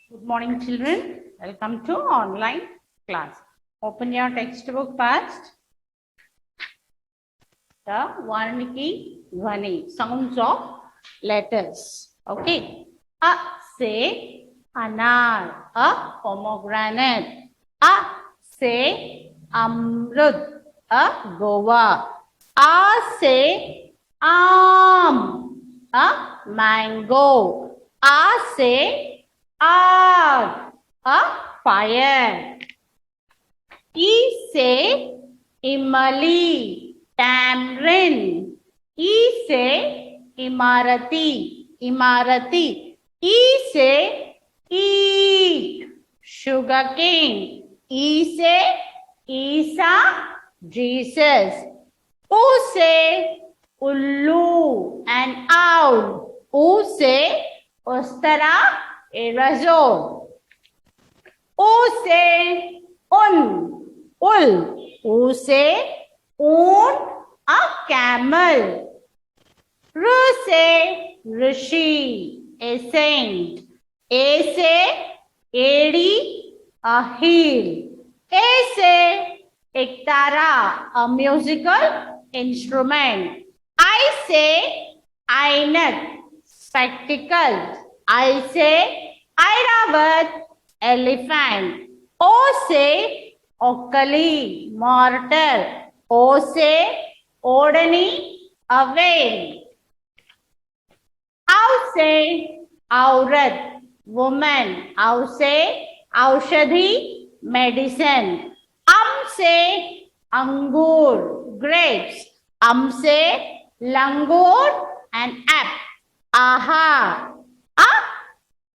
Good morning, children. Welcome to online class. Open your textbook first. The Varniki Dhvani, sounds of letters. Okay. A say anar, a pomegranate. A say amrud, a guava. A say am, a mango. A say aag, a fire. E say imali, tamarind. E say imarati, imarati. E say eat, sugarcane. E say Isa, Jesus. U say ullu, an owl. U say ostara, a razor. U say ul. U say un, a camel. R say rishi, a saint. A say edi, a heel. A say ektara, a musical instrument. I say ainak, spectacles. I say Airavat, elephant. O say Okali, mortar. O say Odani, a whale. Au say Aurat, woman. Au say Aushadhi, medicine. Say Angur, grapes. Say Langur, an app. Aha,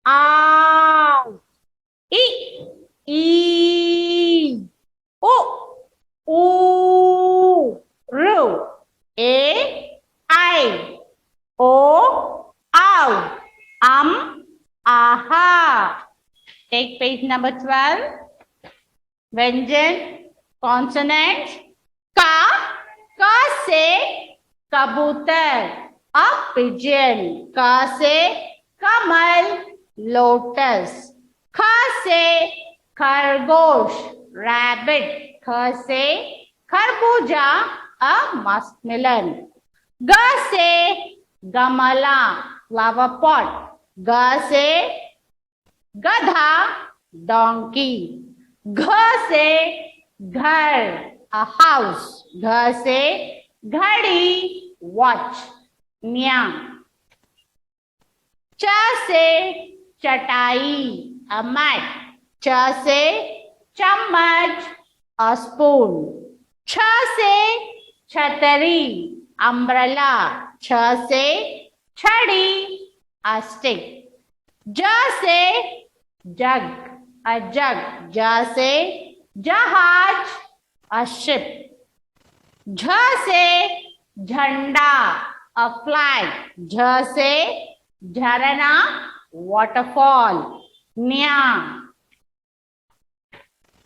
ow. E, u, ru. I, o, ow. Aha. Take page number 12. Vyanjan, consonants. Ka say kabutar, a pigeon. Ka say kamal, lotus. Kha say khargosh, rabbit. Kha say kharbuja, a muskmelon. Ga say gamala, flower pot. Ga say gadha, donkey. Gha say ghar, a house. Gha say ghadi, watch. Nya. Cha say chatai, a mat. Cha say chammach, a spoon. Cha say chatari, umbrella. Cha say chadi, a stick. Ja say jug, a jug. Ja say jahaj, a ship. Jha say jhanda, a flag. Jha say jharana, waterfall. Nya.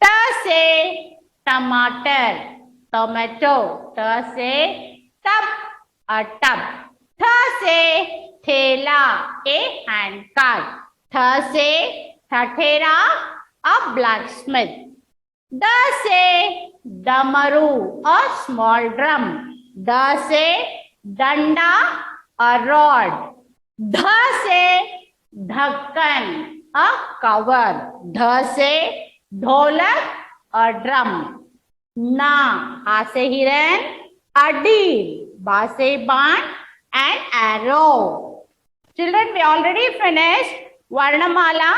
Ta say tomato, tomato. Ta say tub, a tub. Tha say thela, a handcart. Tha say thathera, a blacksmith. Da say damaru, a small drum. Da say danda, a rod. Dha say dhakkan, a cover. Dha say dholak, a drum. Na, ha say hiran, a deer. Ba say barn, an arrow. Children, we already finished Varnamala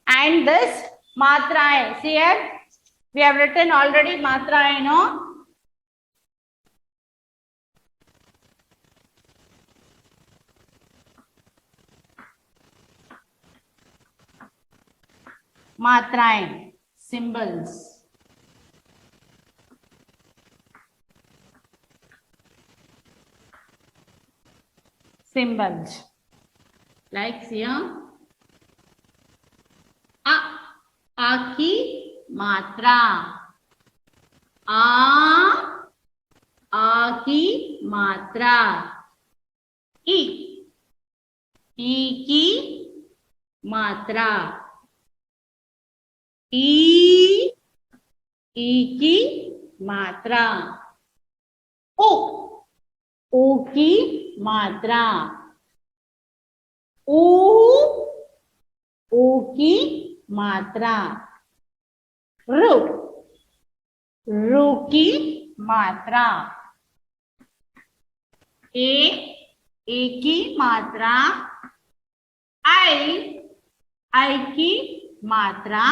and this Matra. See here, we have written already Matra, Matra, symbols. Symbols. Like here. A की मात्रा. आ की मात्रा. ई की मात्रा, ई की मात्रा, ओ की मात्रा, ऊ की मात्रा, रु की मात्रा, ए की मात्रा, आई की मात्रा,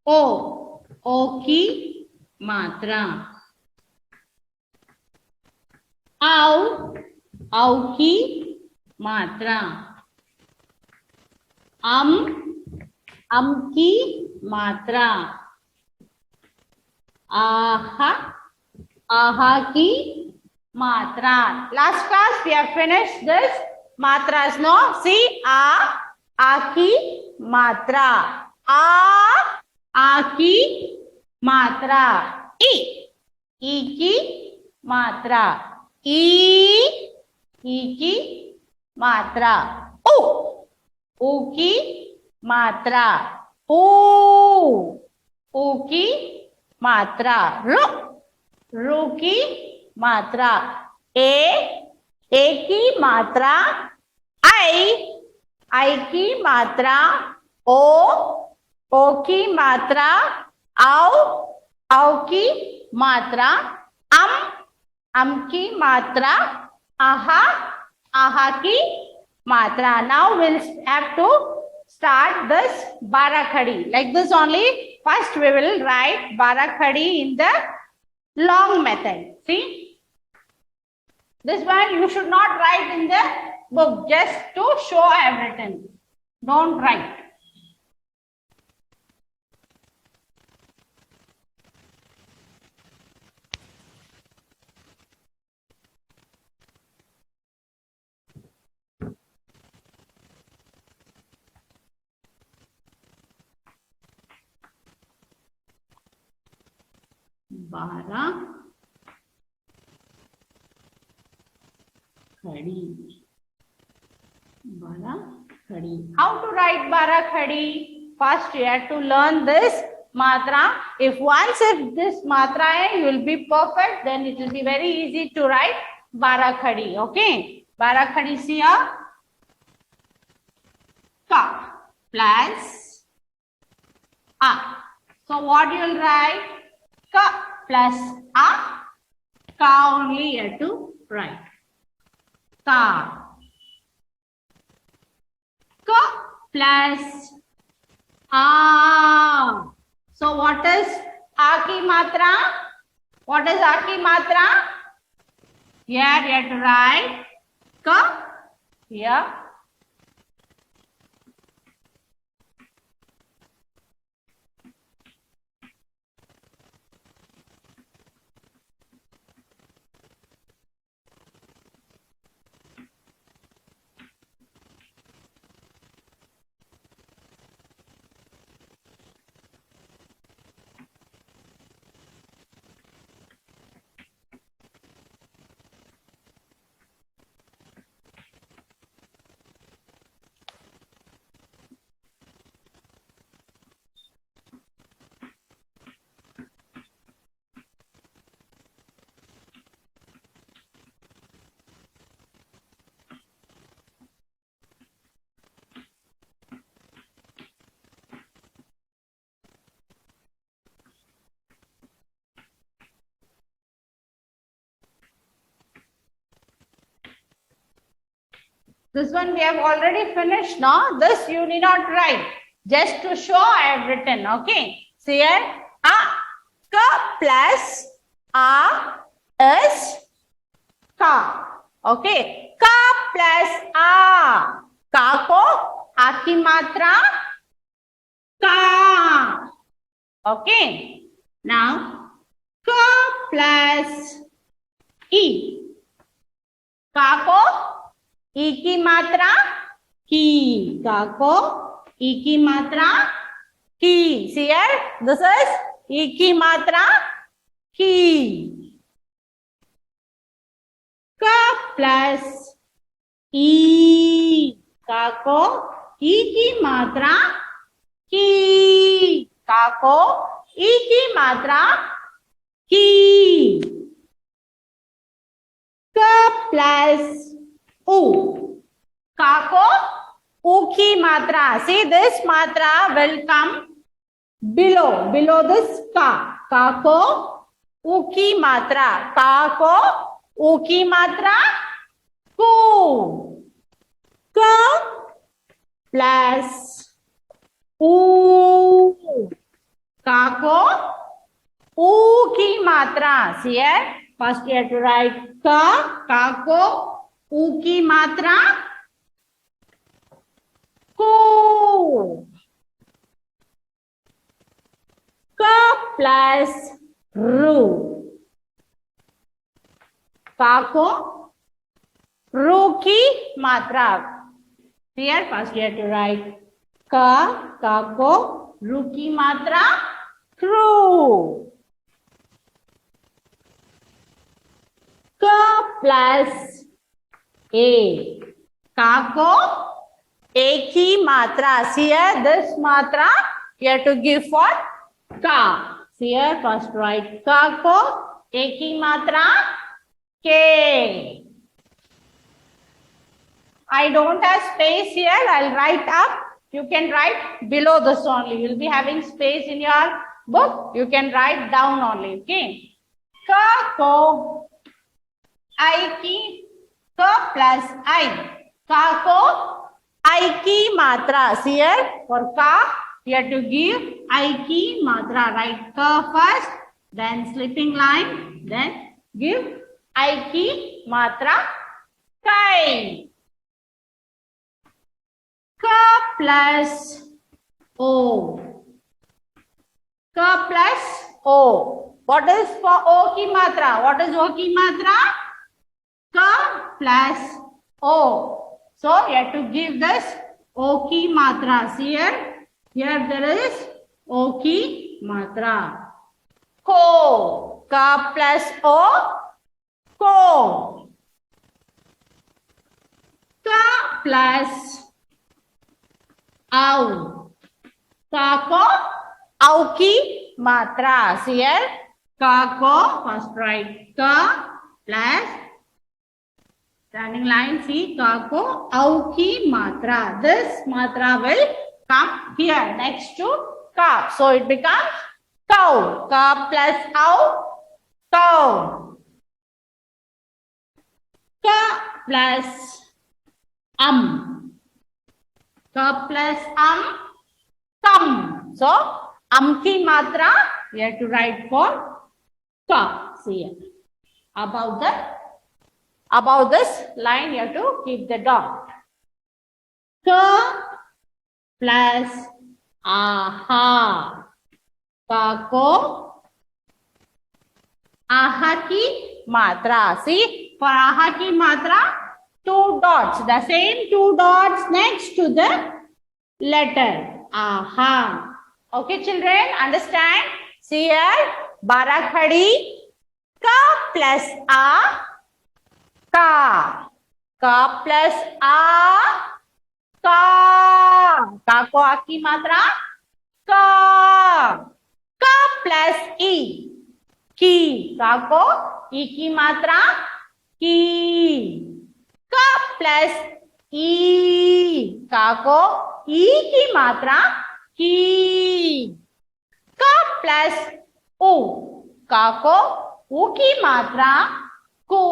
ओ की मात्रा, औ की मात्रा, अम की मात्रा, आहा की मात्रा. Last class we have finished this matras. No, see a की मात्रा, आ की मात्रा, ई की मात्रा, ई की मात्रा, ऊ की मात्रा, ऊ की मात्रा, रू की मात्रा, ए की मात्रा, आई की मात्रा, ओ की मात्रा, औ की मात्रा, अम की मात्रा, आहा की मात्रा. Now we'll have to start this Barakhadi. Like this only. First we will write Barakhadi in the long method. See? This one you should not write in the book. Just to show I have written. Don't write. Barakhadi. How to write Barakhadi? First you have to learn this matra. If this matra you will be perfect, then it will be very easy to write Barakhadi. Okay? Barakhadi see here. Ka plus a. So what you will write? Ka plus a. Ka only you have to write. Ka. Ka plus a. So what is a ki matra? What is a ki matra? Here you have to write ka here. This one we have already finished now. This you need not write. Just to show I have written. Okay. See here. A. Ka plus a is ka. Okay. Ka plus a. Ka ko a की मात्रा ka. Okay. Now ka plus e. का को ई की मात्रा की. का को ई की मात्रा की. See here, this is ई की मात्रा की. प्लस ई, का को ई की मात्रा की, का को ई की मात्रा की, क प्लस उ, का को उ की मात्रा. See this matra will come below this का को उ की मात्रा, का को उ की मात्रा कु, क प्लस उ, का को उ की मात्रा. See here, first you have to write का को उ की मात्रा को, क प्लस रु, का को रु की मात्रा. Here first you have to write का को रु की मात्रा रू, क प्लस ए, का को ए की मात्रा. See here, this matra you have to give for का. See here, first write का को ए की मात्रा के. I don't have space here. I'll write up. You can write below this only. You'll be having space in your book. You can write down only. Okay. का को I की, क plus I, का को I की मात्रा. See here, for का you have to give I की मात्रा. Write ka first, then slipping line, then give I की मात्रा kai. Ka plus O. Ka plus O. What is for O की मात्रा? What is O की मात्रा? Ka plus O. So you have to give this O की मात्रा. See here there is O की मात्रा. को, का plus O, को. का plus औ, का को औ की मात्रा. See here, का को first write का plus standing line. See, का को औ की मात्रा. This matra will come here next to का. So it becomes cow. Ka plus औ, cow. Ka plus का plus come. So की मात्रा we have to write for का. See here. Above this line you have to keep the dot. Ka plus aha. का को aha की मात्रा. See, for aha की मात्रा, two dots. The same two dots next to the letter aha. Okay, children, understand? See here, बारह खड़ी, का plus a, का plus a, का को आ की मात्रा का प्लस ई, की, का को ई की मात्रा की, का प्लस ई, का को ई की मात्रा की, का प्लस उ, का को उ की मात्रा कु,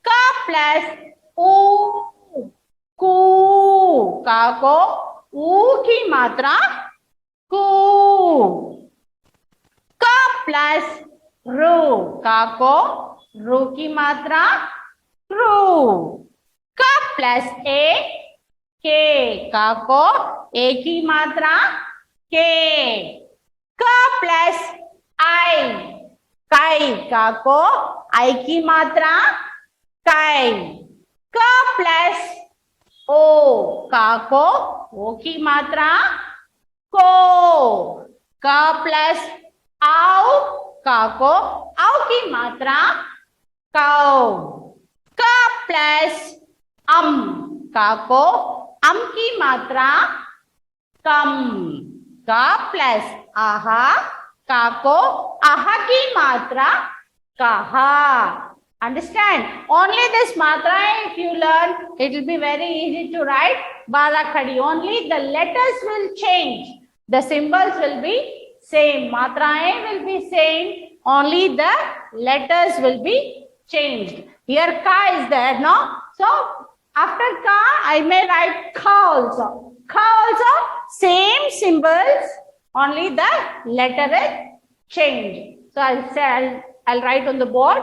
का प्लस उ, कु, का को उ की मात्रा कु, का प्लस रू, का को रू की मात्रा रू, का प्लस ए, के, का को ए की मात्रा के, का प्लस आई, काई, का को आई की मात्रा काई, का प्लस ओ, का को ओ की मात्रा को, का प्लस आओ, का को आओ की मात्रा काओ, plus का को की मात्रा कम, का प्लस आहा, का को आहा की मात्रा kaha. Understand? Only this matra, if you learn, it will be very easy to write Barakhadi. Only the letters will change. The symbols will be same. Matraएं will be same. Only the letters will be changed. Here ka is there, no? So after ka, I may write kha also. Kha also same symbols. Only the letter is changed. So I'll say I'll write on the board.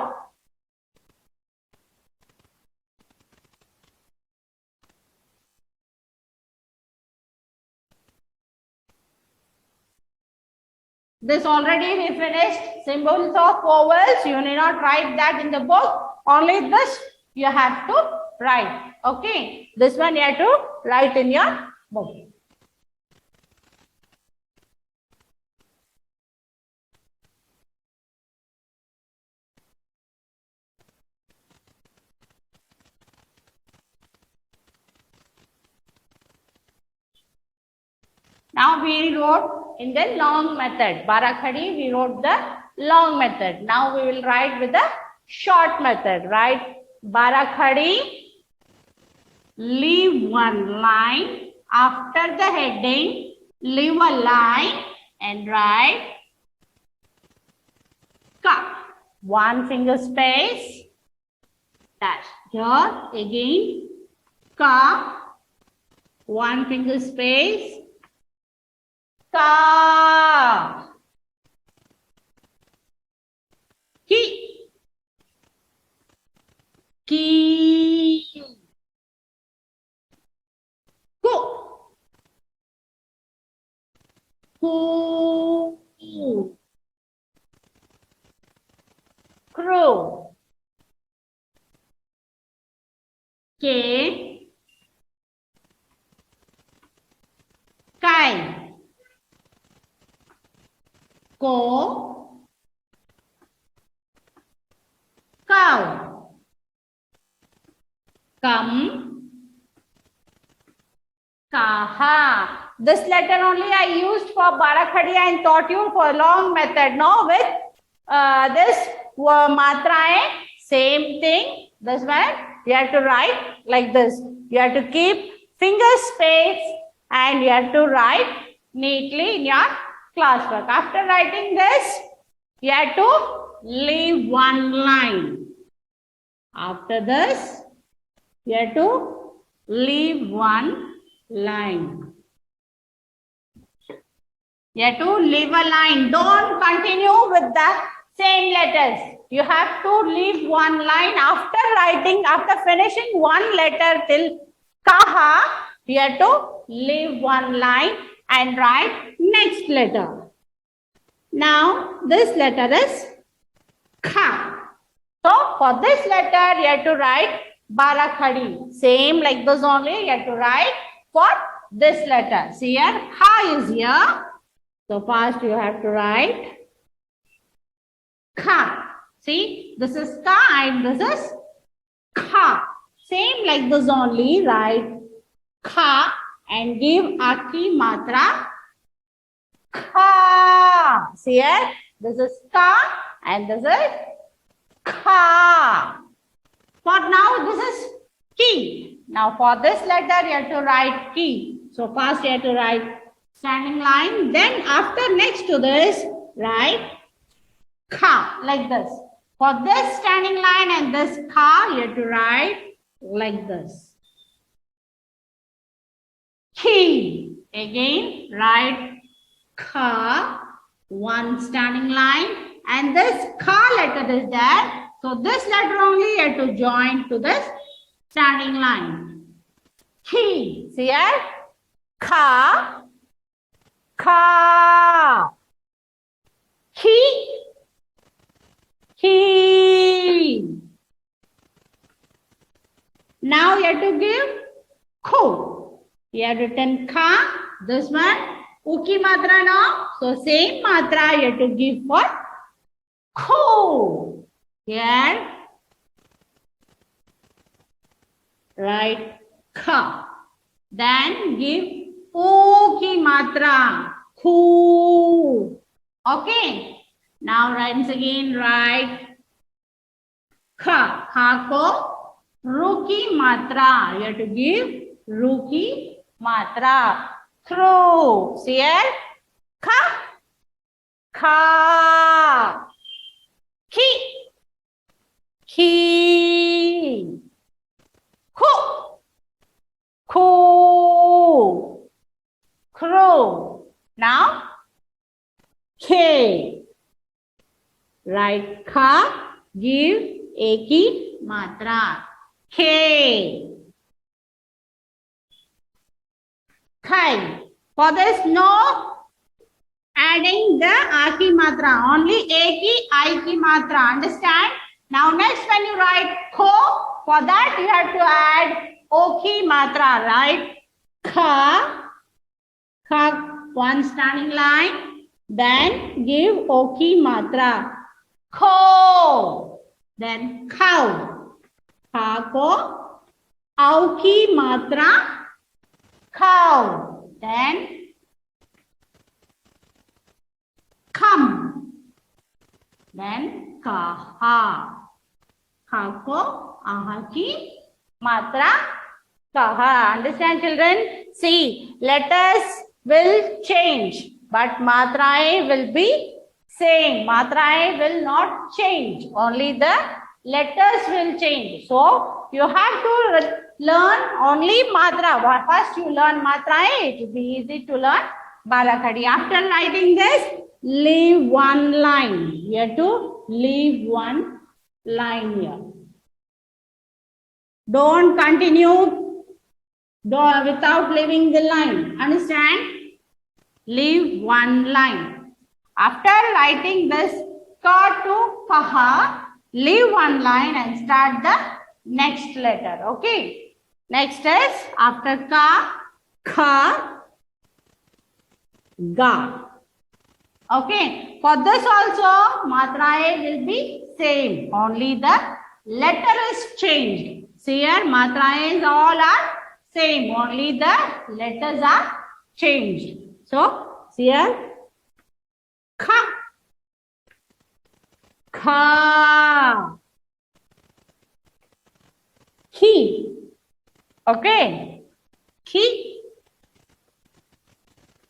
This already we finished. Symbols of vowels. You need not write that in the book. Only this you have to write. Okay. This one you have to write in your book. Now we wrote in the long method. Barakhadi, we wrote the long method. Now we will write with the short method. Write Barakhadi, leave one line. After the heading, leave a line and write ka. One finger space. Dash. Here again, ka. One finger space. Ka. Ki. Ki. Ku. Ku. Crow. K. Kai. Ko. Cow. Come. Kaha. This letter only I used for Barakhadi and taught you for long method. No, with this matraएं, same thing. This one you have to write like this. You have to keep finger space and you have to write neatly in your classwork. After writing this, you have to leave one line. After this, you have to leave one line. You have to leave a line. Don't continue with the same letters. You have to leave one line after writing, after finishing one letter till kaha, you have to leave one line and write next letter. Now, this letter is kha. So, for this letter, you have to write Barakhadi. Same like this only, you have to write for this letter. See here, kha is here. So, first you have to write kha. See, this is ka and this is kha. Same like this only, write kha and give aki matra kha. See here, this is ka and this is kha. For now, this is ki. Now, for this letter, you have to write ki. So, first you have to write standing line. Then, after next to this, write kha like this. For this standing line and this kha, you have to write like this. Ki. Again, write kha, one standing line, and this ka letter is there. So this letter only you have to join to this standing line. Ki. See here? Ka. Ka. Ki. Ki. Now you have to give ko. You have written ka. This one. Uki matra now. So same matra you have to give for ko. Here. write kha. Then give o ki matra, khu. Okay. Now once again write kha. Kha ko ru ki matra. You have to give ru ki matra. Through. See here? Kha. Kha. Ki. Ki. Khu. Khu. Crow. Now, K. Write kha, give a ki matra. K. Khai. For this, no adding the a ki matra. Only a ki, I ki matra. Understand? Now, next when you write kho, for that you have to add o ki matra. Right? Kha. Kha, one standing line. Then give o ki matra. Kho. Then cow. Kha ko au ki matra. Cow. Then come. Then kaha. Kha ko aha ki matra. Kaha. Understand, children? See, letters will change, but matrae will be same. Matrae will not change. Only the letters will change. So, you have to learn only matra. First you learn matrae. It will be easy to learn Balakhadi. After writing this, leave one line. You have to leave one line here. Don't continue without leaving the line. Understand? Leave one line. After writing this ka to kaha, leave one line and start the next letter. Okay. Next is after ka, kha, ga. Okay. For this also, matrae will be same. Only the letter is changed. See here, matraes all are same. Only the letters are changed. So, see here, kha, kha, ki. Okay, ki,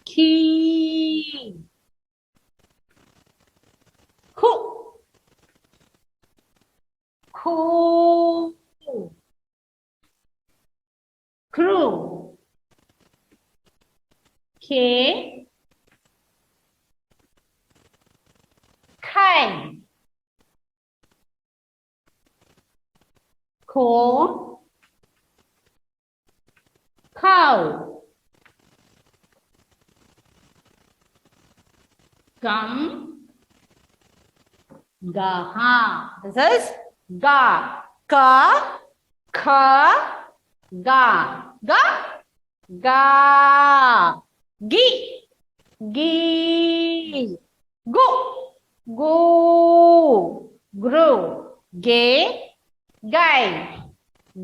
ki, khu, khu, crew, K, khai, ko, cow, gum, gaha. This is ga, ka, kha, ga, ga, ga, gi, gi, gu, gu, gru, ge, gai,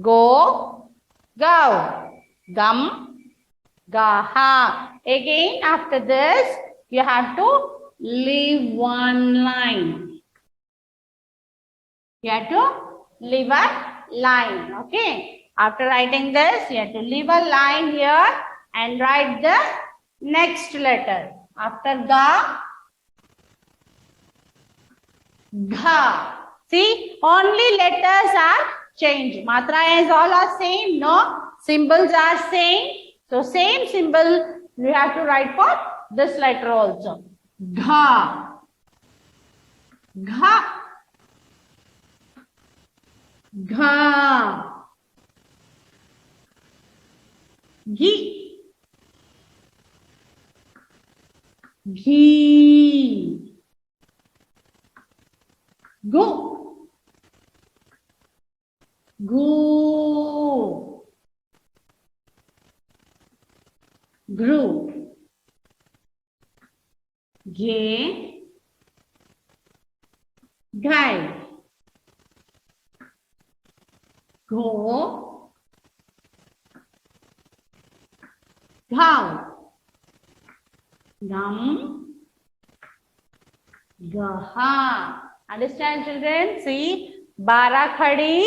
go, go, gum, gaha. Again, after this, you have to leave one line. You have to leave a line. Okay. After writing this, you have to leave a line here and write the next letter. After ga, gha. See, only letters are changed. Matra is all are same, no? Symbols are same. So, same symbol you have to write for this letter also. Gha. Gha. Gha. Gi. Ghee. Go. Go. Grew. Gay. Guy. Go. Ghav. Gam. Gaha. Understand, children? See, Barakhadi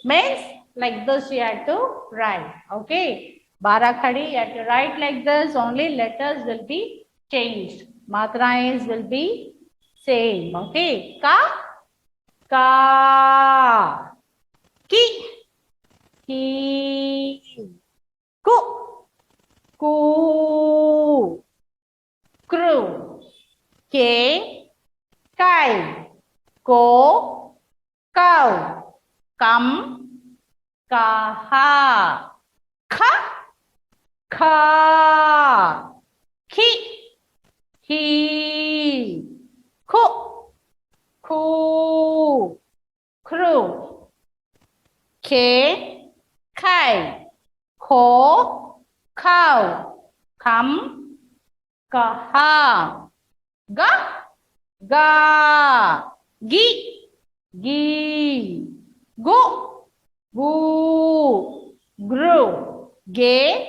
means like this you have to write. Okay. Barakhadi, you have to write like this. Only letters will be changed. Matras will be same. Okay. Ka. Ki. Ki. Ku. Ku. Kru. Ke. Kai. Ko. Kau. Kam. Kaha. Kha. Kha. Ki. He. Ku. Ku. Kru. Ke. Kai. Ko. Kau. Kam. Kaha. Ga. Ga. Gi. Gi. Gu. Gu. Gru. Ge.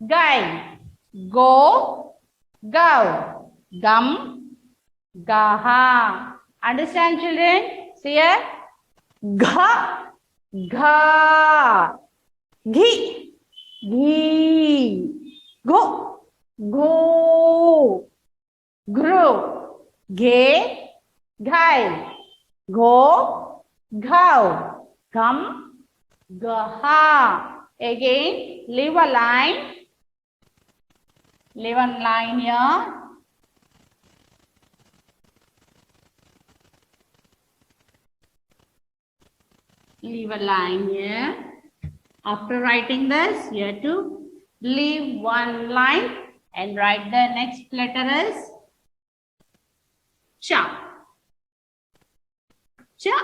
Gai. Go. Gau. Gum. Gaha. Understand, children? See here. Gha. Gha. Ghi. Ghi. Go. Go. Gru. Ge. Gai. Go. Gau. Gum. Gaha. Again, leave a line. Leave a line here. Leave a line here. After writing this, you have to leave one line and write the next letter as cha. Cha.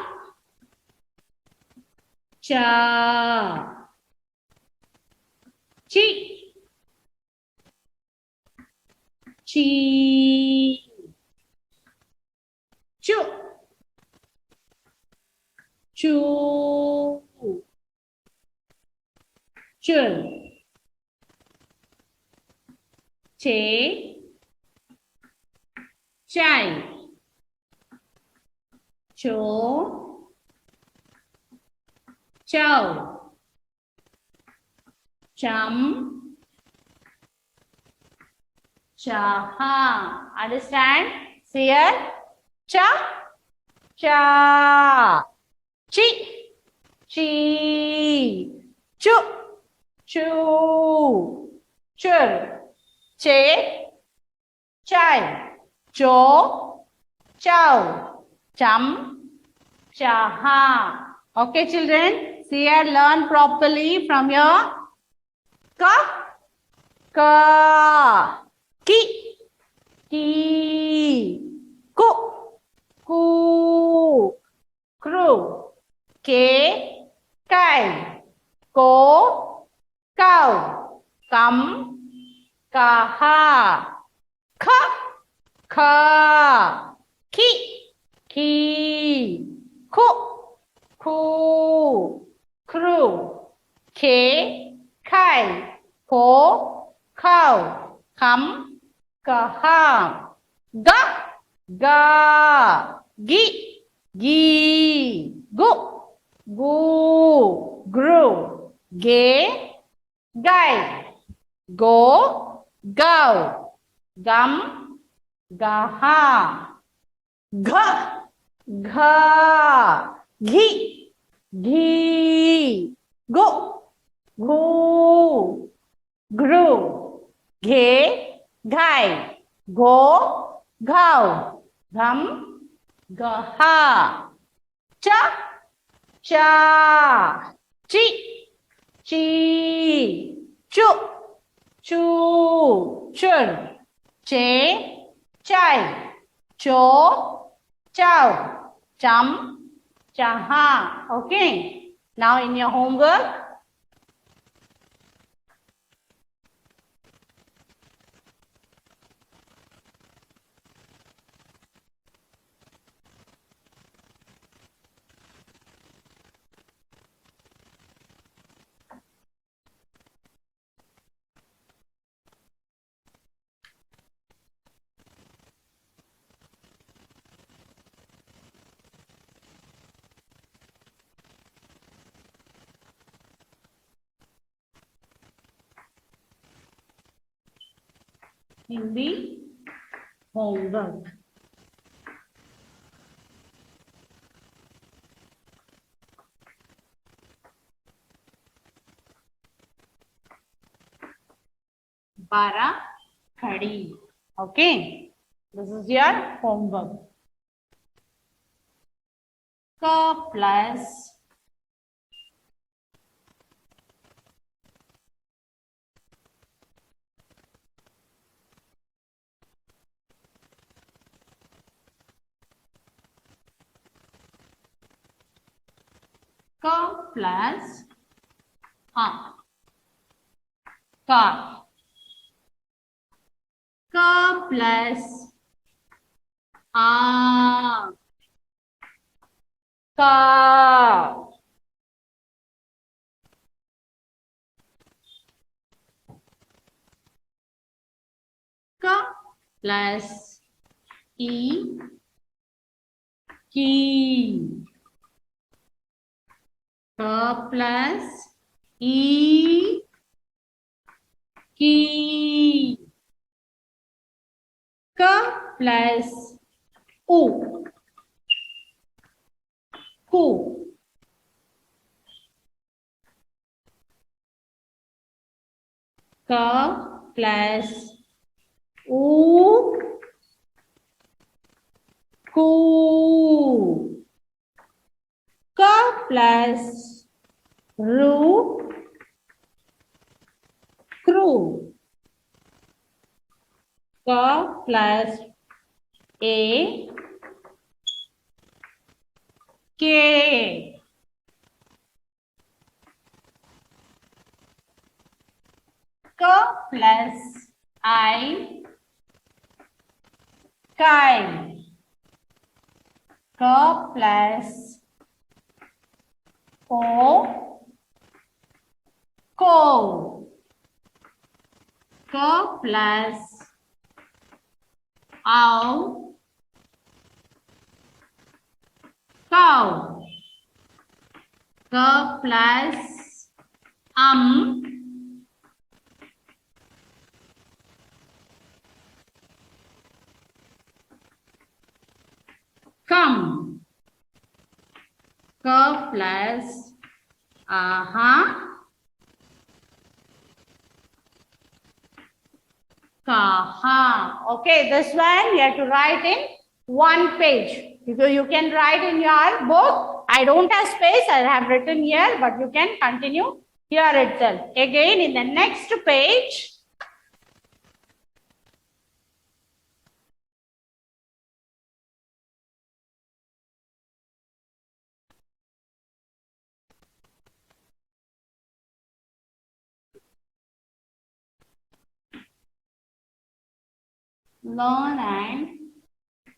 Cha. Chi. Chi. Chu. Chu. Chul. Che. Chai. Cho. Chow. Chum. Chaha. Understand? See here. Cha. Cha. Chi. Chi. Chu. Chu. Chur. Che. Chai. Cho. Chow. Chum. Chaha. Okay, children. See here. Learn properly from your ka. Ka. Ki. Ki. Ku. Ku. Kru. Ke. Kai. Ko. Kau. Kam. Kaha. Kha. Kha. Ki. Ki. Ku. Ku. Kru. Ke. Kai. Ko. Kau. Kam. Kaha. Ga. Ga. Gi. Gi. Gu. Gu. Gru. Ge. Gai. Go. Gau. Gum. Gaha. Gha. Gha. Ghi. Ghi. Gu. Gu. Gru. Ge. Gai. Go. Gau. Gum. Gaha. Cha. Cha. Chi. Chi. Chu. Chu. Chun. Che. Chai. Cho. Chow. Chum. Chaha. Okay. Now in your homework, in the homework. Bara khadi. Okay. This is your homework. Ka plus ka plus ka. Ka plus ka. Ka plus ki. Ka plus ki. Ka plus u. Ku. Ka plus u. Ku. Ka plus ru. Kru. Ka plus a. K. Ka plus I. Kai. Ka plus o. Ko. Ka plus ow. Cow. Ka plus come. Ka plus kaha. Okay, this one you have to write in one page. You can write in your book. I don't have space, I have written here, but you can continue here itself. Again, in the next page, learn and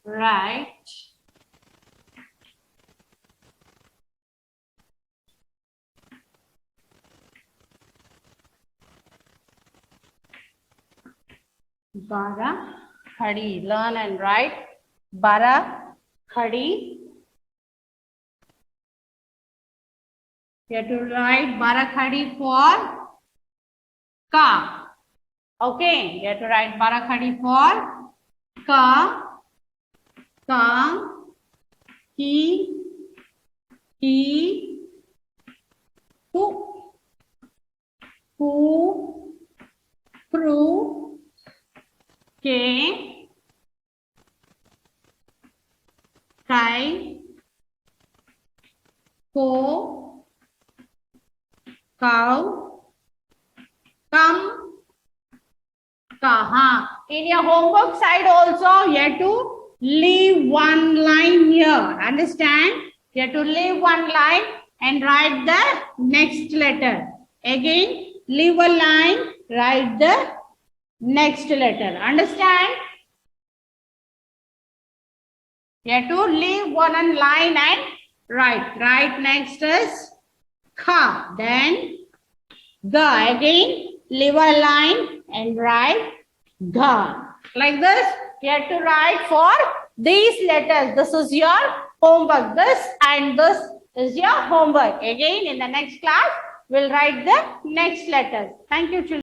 write bara khadi. Learn and write bara khadi. You have to write bara khadi for ka. Okay, you have to write bara khadi for ka, ki, ku, kru, ke, kai, ko, cow, come, kaha. In your homework side also, you have to leave one line here. Understand? You have to leave one line and write the next letter. Again, leave a line, write the next letter. Understand? You have to leave one line and write. Write next is kha. Then ga. Again, leave a line and write ga. Like this, you have to write for these letters. This is your homework. This and this is your homework. Again, in the next class, we'll write the next letters. Thank you, children.